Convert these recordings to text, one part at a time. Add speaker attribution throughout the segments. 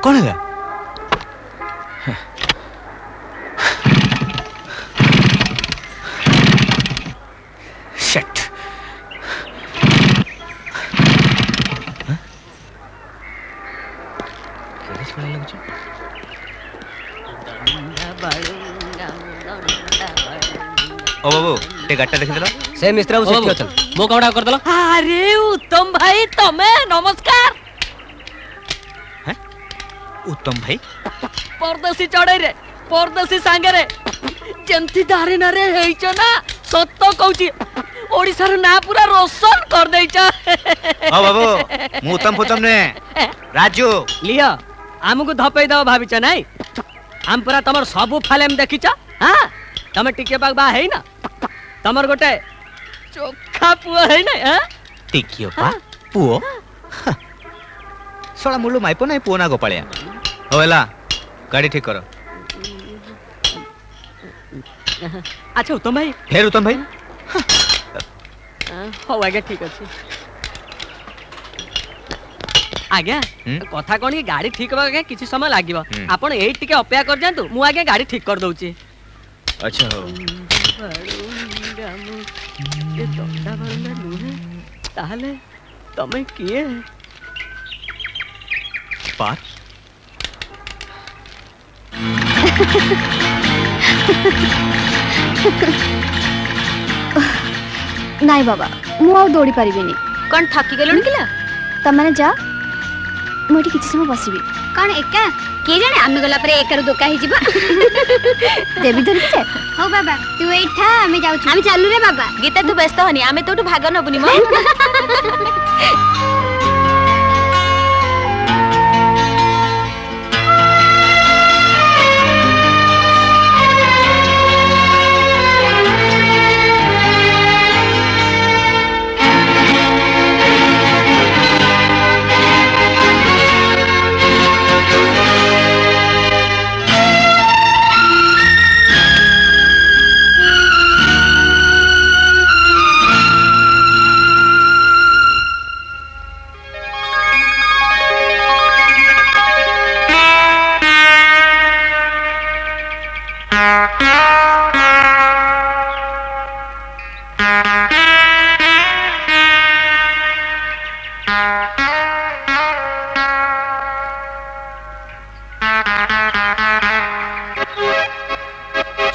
Speaker 1: कौन है? शिट। ओ बाबू टे गाटा देखि देलो
Speaker 2: से मिस्त्र बाबू सेठी अछन मो कावडा कर देलो।
Speaker 3: अरे उत्तम भाई तमे नमस्कार।
Speaker 1: हैं उत्तम भाई
Speaker 3: परदेसी चढ़ई रे परदेसी सांगे रे जेंती दारे ना रे हेइछ ना सत्य कहूची ओडिसा रो ना पूरा रोशन कर देइछ।
Speaker 1: ओ बाबू मु उत्तम फुतम ने राजू
Speaker 3: लियो हमको धपई दव भाबिछ नाही हम पूरा तमर सबु फिल्म देखिछ। हां तमे टिके बागबा है ना तमर गोटे चोखा पुओ है ना। हां
Speaker 1: टिकियो पा पुओ सोळा मुल्लु माइपो नाही पुओ ना गोपाळिया होला गाड़ी ठीक करो।
Speaker 3: अच्छा उत्तम भाई
Speaker 1: फेर उत्तम भाई
Speaker 3: हो आगे ठीक अछि आज्ञा कथा कोन की गाड़ी ठीक होबा के किछि समय लागिवो आपण एई टिके अपेक्षा कर जानतु मु आगे गाड़ी ठीक कर दउची।
Speaker 1: अच्छा हो
Speaker 3: ये दंडा बरंडा नुहे ताहले तमे किए
Speaker 1: पार
Speaker 4: नाई बाबा मु आ दौड़ी पारिबिनी।
Speaker 5: कौन थकी गलुन किला
Speaker 4: तमने जा मोटी किछि समय बसिबी।
Speaker 5: कौन एका के जाने आमे गला परे एकर दोका ही जिबा
Speaker 4: देवी धर के
Speaker 5: हो बाबा तू एठा आमे जाउ आमे चालू रे बाबा गीता तू व्यस्त हनी आमे तोटू भाग नबुनी म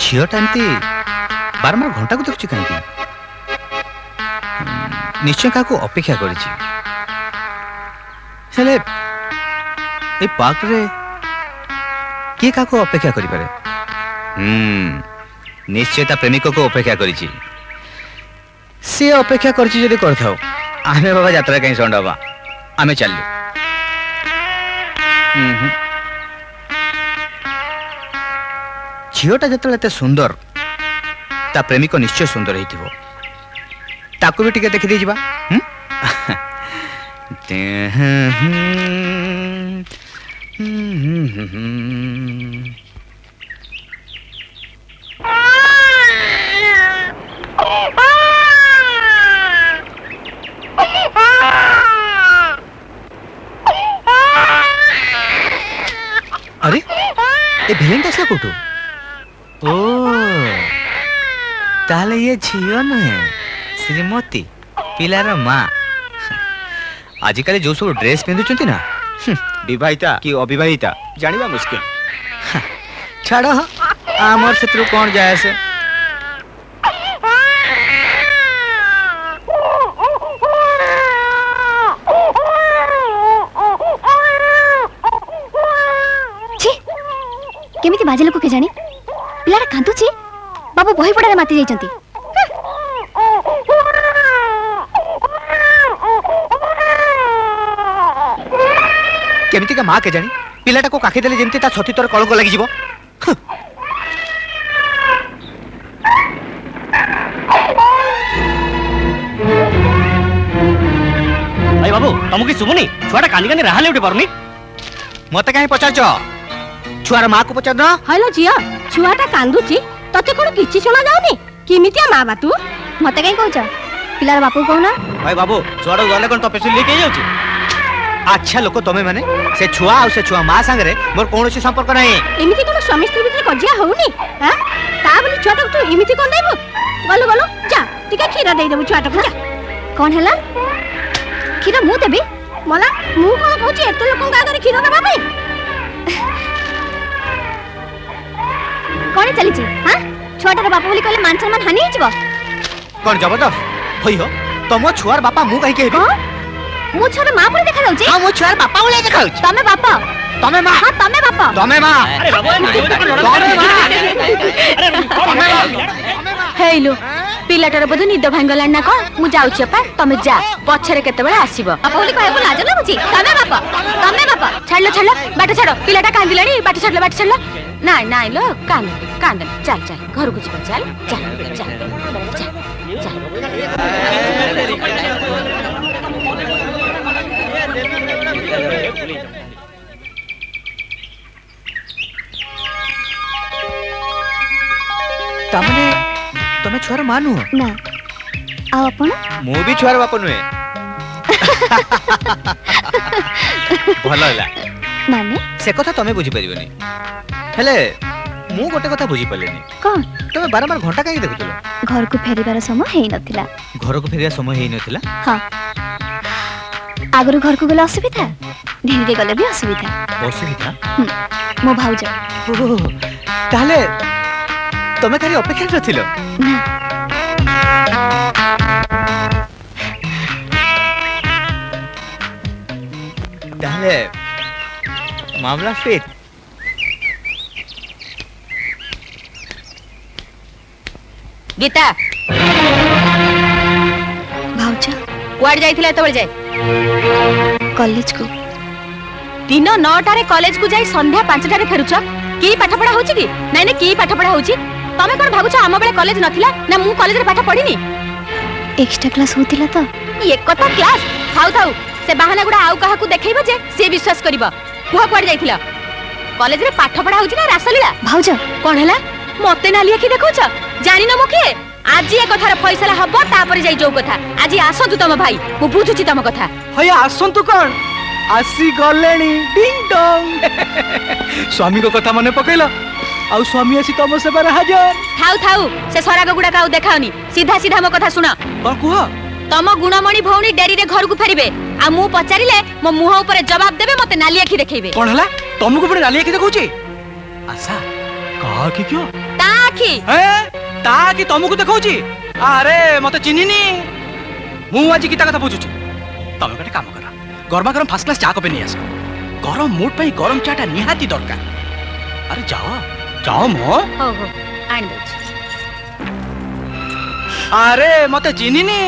Speaker 1: झीटा एमती बारंबार घंटा को देखुची कहीं निश्चय क्या अपेक्षा कर पार्क रे किए क्या अपेक्षा करि पारे? निश्चय ता प्रेमिक को अपेक्षा करिछि से अपेक्षा करछि जदि करथाओ आमे बाबा यात्रा कहीं संडबा आमे चललु। झीटा जतले एते सुंदर ता प्रेमिक निश्चय सुंदर हेतिबो ताको भी टिके देखि दे जिबा। अरे ए भेलेंटा से कोटो ओ ताले ये झियो नहे श्रीमती पिलार माँ आजिकल जो सब ड्रेस पिंधुचंती ना विवाहिता कि अविवाहिता जानिबा मुश्किल। छाड़ आमर क्षेत्र कौन जाए से
Speaker 4: केमिति बाजे लोक के जानी पिलारा कांदुची बाबू बही पड़ारे माती जाइचंती।
Speaker 1: केमिति का मां के जानी पिलाटा को काखी देले जेमति ता छती तोर कळको लागि जिवो।
Speaker 2: भाई बाबू तुमको कि सुमुनी छुआटा कांदी कांदी रहा ले उठे पारुनी
Speaker 1: मते काहे पचारछ छुआर मां को पचार न।
Speaker 4: हेलो जिया छुआटा कांदुची तते कोन किछि सुना जाउनी केमितिया मां बा तू मते काहे कहउछ पिलार बापू कहना।
Speaker 1: भाई बाबू छुआटा गले कोन तो पेशल लेके जाउची अच्छा लोक तमे माने से छुआ आ से छुआ मां संगे मोर कोनोसी संपर्क नाही
Speaker 4: एमिति कोन स्वामी स्त्री भितर कजिया होउनी हां ता बोली छुआटा तू एमिति कोन देबो गलो गलो जा टिका खीर दे देबो छुआटा को जा
Speaker 5: कौन हला खीर मु देबी
Speaker 4: मला मु कोन कहूची एते लोकन का खीर देबा पे
Speaker 5: कौन चली छी हां छोटा बाप बोली कहले मान सम्मान हानि हिजबो
Speaker 1: कोन जबरदस्त होई हो तमो छुआर बापा मु कहि केबी
Speaker 5: मु छोरे मां पर देखा जाउची
Speaker 1: हां मु छुआर बापा बोले देखाउची
Speaker 5: तमे बाप
Speaker 1: तमे मां
Speaker 5: हां तमे बाप
Speaker 1: तमे मां
Speaker 2: अरे बाबू
Speaker 5: हेलो पिलाटर बदु निद भांगला ना कोन मु जाउची अपा तमे जा पछरे केते बेला आसीबो बाप बोली कहबो लाज लागुची तमे बाप छाड़लो बाट छाड़ो पिलाटा कांदिलानी बाट छाड़लो नाइ नाइ लो कांद चल घर को जीवा चल
Speaker 1: तमने तमे छुआर मानु
Speaker 5: ना आ अपन
Speaker 1: मु भी छुआर बाप नुए भलो होला
Speaker 5: माने
Speaker 1: से कथा तमे बुझी परिबनी हेले मु गोटे कथा बुझी पलेनी
Speaker 5: कौन
Speaker 1: तमे बारंबार घंटा काहे देखुतलो
Speaker 5: घर को फेरिबार समय हेई नथिला
Speaker 1: घर को फेरिया समय हेई नथिला
Speaker 5: हां आगरु घर को गले असुविधा धीरे गले भी
Speaker 1: असुविधा
Speaker 5: मो भाउज
Speaker 1: ताले तमे खाली अपेक्षा नथिलो
Speaker 5: ना
Speaker 1: ताले मामला फिट
Speaker 5: गीता भाउज कुआड़ जाइथिला तबे जाय कॉलेज को दिन 9टा रे कॉलेज को जाई संध्या 5टा रे फेरुछ की पाठ पढा होची की नै नै की पाठ पढा होची तमे कोन भाबुछ हम बेले कॉलेज नथिला ना मु कॉलेज रे पाठ पढिनी एक्स्ट्रा क्लास होतिला तो ये कथा क्लास थाउ से बहाना गुडा आउ काहा को देखैबो जे से विश्वास करबो कुआ कुआड़ जाइथिला कॉलेज रे पाठ पढा होची ना रासलीला भाउज कोन हला मते नालिया की देखौछ जानि न मुखे आज ए कथार फैसला हबो तापर जाई जो कथा आज आसंतु तम भाई मु बुझुची तम कथा
Speaker 1: हया आसंतु कोन आसी गलेनी डिंग डोंग स्वामी को कथा मने पकैला आउ स्वामी आसी तम सेबार हाजर
Speaker 5: थाउ से सराग गुडा काउ देखाओनी सीधा मो कथा सुना
Speaker 1: कोन कुह
Speaker 5: तम गुणमणि भौणी डेरी रे घर को फेरिबे आ मु पचारिले मो मुह ऊपर जवाब देबे मते नाली आखी देखेबे
Speaker 1: कोन हला तुमको पुरे नाली आखी देखौची आशा का की क्यों
Speaker 5: ता आखी
Speaker 1: ता की तुमको देखौची अरे मते चिन्हिनी मु आज की कथा बुझुची तमे गटे काम करा गरमा गरम फर्स्ट क्लास चा कपे नहीं आस गरम मूड पई गरम चाटा निहाती दरकार अरे जाओ मो
Speaker 5: हो आन दउची
Speaker 1: अरे मते चिन्हिनी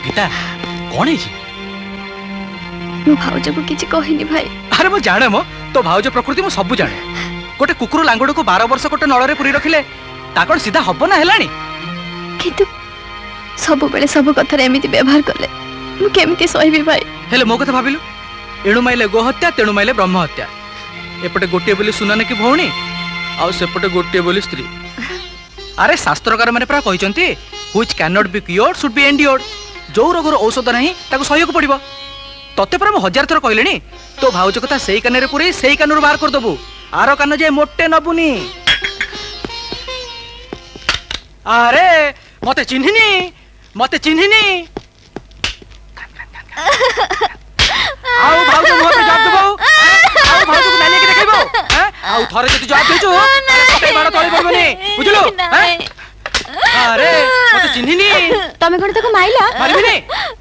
Speaker 1: गीता कौन है
Speaker 5: मु भाउज को किछि कहिनी भाई
Speaker 1: अरे मो जाने मो तो भाउज प्रकृति मो सब जाने गोटे कुकुर लांगड़ को 12 वर्ष गोटे नल रे पुरी रखिले ता कोन सीधा हबो ना हेलानी
Speaker 5: किंतु सब बेले सब कथा रे एमिति व्यवहार करले मु केमिति सहिबी भाई
Speaker 1: हेले मो कथा भाबिलु एणु माइले गो हत्या तेणु माइले ब्रह्म हत्या एपटे गोटे बोली सुनाने की भौणी आ सेपटे गोटे बोली स्त्री अरे शास्त्रकार माने प्रा कहिसंती which can not be cured should be endured जो रोगर औषध नहीं ताको सहयोग पड़िबो तते पर हम 1000 थर कहलेनी तो भाउज कथा सेई काने रे पुरी सेई कानर बाहर कर दबु आरो कान जे मोटे नबुनी अरे मते चिन्हिनी आउ भाउज मोह पे जवाब देबो आउ भाउज को नाली के देखैबो हैं आउ थरे जति जवाब देचु तते बाड़ तळी पड़बनी बुझलो हैं अरे मते चिन्हिनी
Speaker 5: तमे कोन तको माइला
Speaker 1: मारबिनी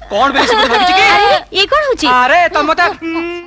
Speaker 1: कोन बेले से भाबिछि के
Speaker 5: ये कोन होची
Speaker 1: अरे तम मते